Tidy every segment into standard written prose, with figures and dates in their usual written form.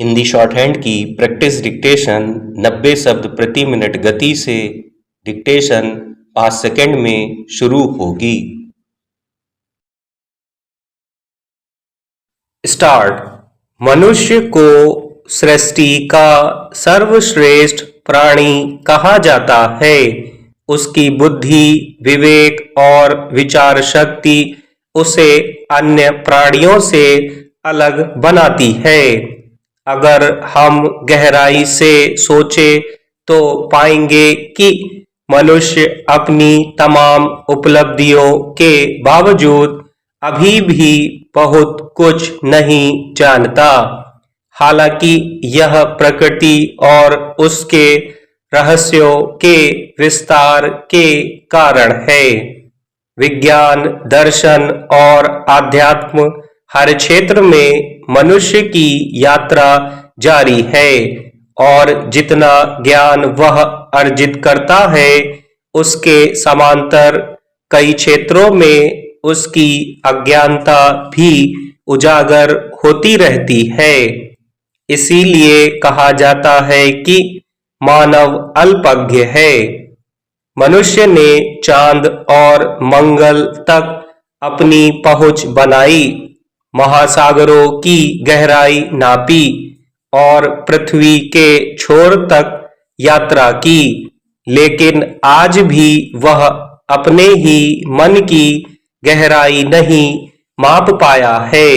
Hindi short hand की practice dictation 90 शब्द प्रति मिनट गति से डिक्टेशन 5 सेकंड में शुरू होगी। स्टार्ट। मनुष्य को सृष्टि का सर्वश्रेष्ठ प्राणी कहा जाता है। उसकी बुद्धि, विवेक और विचार शक्ति उसे अन्य प्राणियों से अलग बनाती है। अगर हम गहराई से सोचें तो पाएंगे कि मनुष्य अपनी तमाम उपलब्धियों के बावजूद अभी भी बहुत कुछ नहीं जानता। हालांकि यह प्रकृति और उसके रहस्यों के विस्तार के कारण है। विज्ञान, दर्शन और आध्यात्म हर क्षेत्र में मनुष्य की यात्रा जारी है और जितना ज्ञान वह अर्जित करता है उसके समांतर कई क्षेत्रों में उसकी अज्ञानता भी उजागर होती रहती है। इसीलिए कहा जाता है कि मानव अल्पज्ञ है। मनुष्य ने चांद और मंगल तक अपनी पहुंच बनाई, महासागरों की गहराई नापी और पृथ्वी के छोर तक यात्रा की, लेकिन आज भी वह अपने ही मन की गहराई नहीं माप पाया है।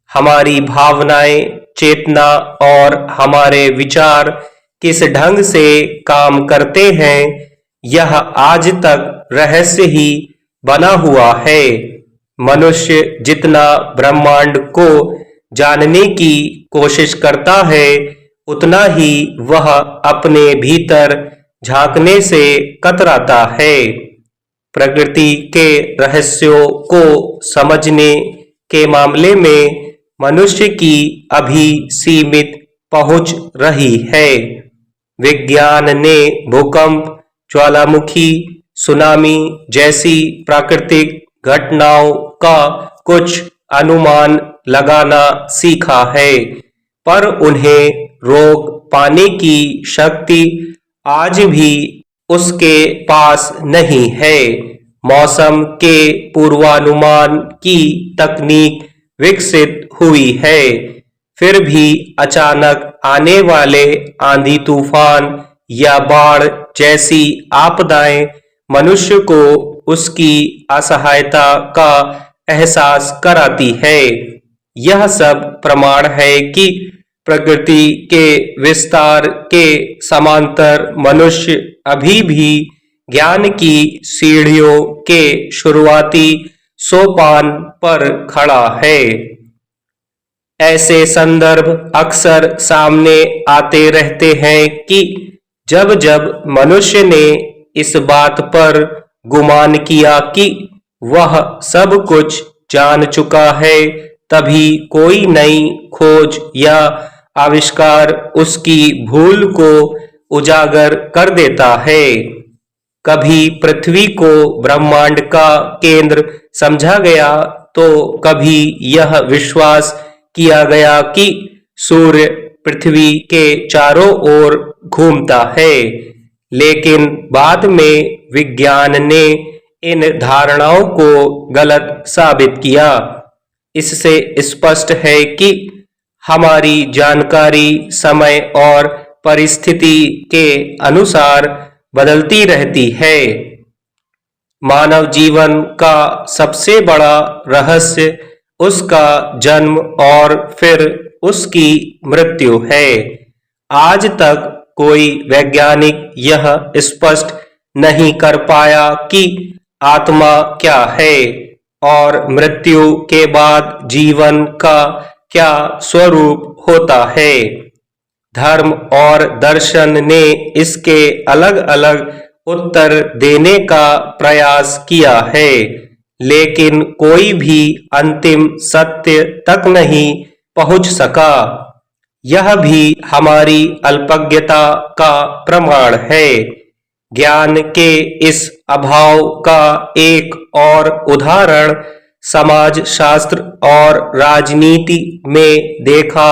हमारी भावनाएं, चेतना और हमारे विचार किस ढंग से काम करते हैं, यह आज तक रहस्य ही बना हुआ है। मनुष्य जितना ब्रह्मांड को जानने की कोशिश करता है, उतना ही वह अपने भीतर झांकने से कतराता है। प्रकृति के रहस्यों को समझने के मामले में मनुष्य की अभी सीमित पहुंच रही है। विज्ञान ने भूकंप, ज्वालामुखी, सुनामी जैसी प्राकृतिक घटनाओं का कुछ अनुमान लगाना सीखा है, पर उन्हें रोक पाने की शक्ति आज भी उसके पास नहीं है। मौसम के पूर्वानुमान की तकनीक विकसित हुई है, फिर भी अचानक आने वाले आंधी तूफान या बाढ़ जैसी आपदाएं मनुष्य को उसकी असहायता का एहसास कराती है। यह सब प्रमाण है कि प्रकृति के विस्तार के समांतर मनुष्य अभी भी ज्ञान की सीढ़ियों के शुरुआती सोपान पर खड़ा है। ऐसे संदर्भ अक्सर सामने आते रहते हैं कि जब जब मनुष्य ने इस बात पर गुमान किया कि वह सब कुछ जान चुका है, तभी कोई नई खोज या आविष्कार उसकी भूल को उजागर कर देता है। कभी पृथ्वी को ब्रह्मांड का केंद्र समझा गया तो कभी यह विश्वास किया गया कि सूर्य पृथ्वी के चारों ओर घूमता है, लेकिन बाद में विज्ञान ने इन धारणाओं को गलत साबित किया। इससे स्पष्ट है कि हमारी जानकारी समय और परिस्थिति के अनुसार बदलती रहती है। मानव जीवन का सबसे बड़ा रहस्य उसका जन्म और फिर उसकी मृत्यु है। आज तक कोई वैज्ञानिक यह स्पष्ट नहीं कर पाया कि आत्मा क्या है और मृत्यु के बाद जीवन का क्या स्वरूप होता है। धर्म और दर्शन ने इसके अलग अलग उत्तर देने का प्रयास किया है, लेकिन कोई भी अंतिम सत्य तक नहीं पहुंच सका। यह भी हमारी अल्पज्ञता का प्रमाण है। ज्ञान के इस अभाव का एक और उदाहरण समाज शास्त्र और राजनीति में देखा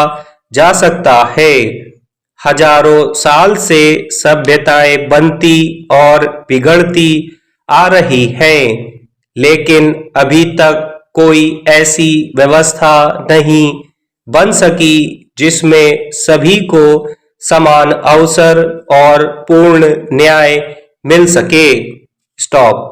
जा सकता है। हजारों साल से सभ्यताएं बनती और बिगड़ती आ रही हैं, लेकिन अभी तक कोई ऐसी व्यवस्था नहीं बन सकी जिसमें सभी को समान अवसर और पूर्ण न्याय मिल सके। स्टॉप।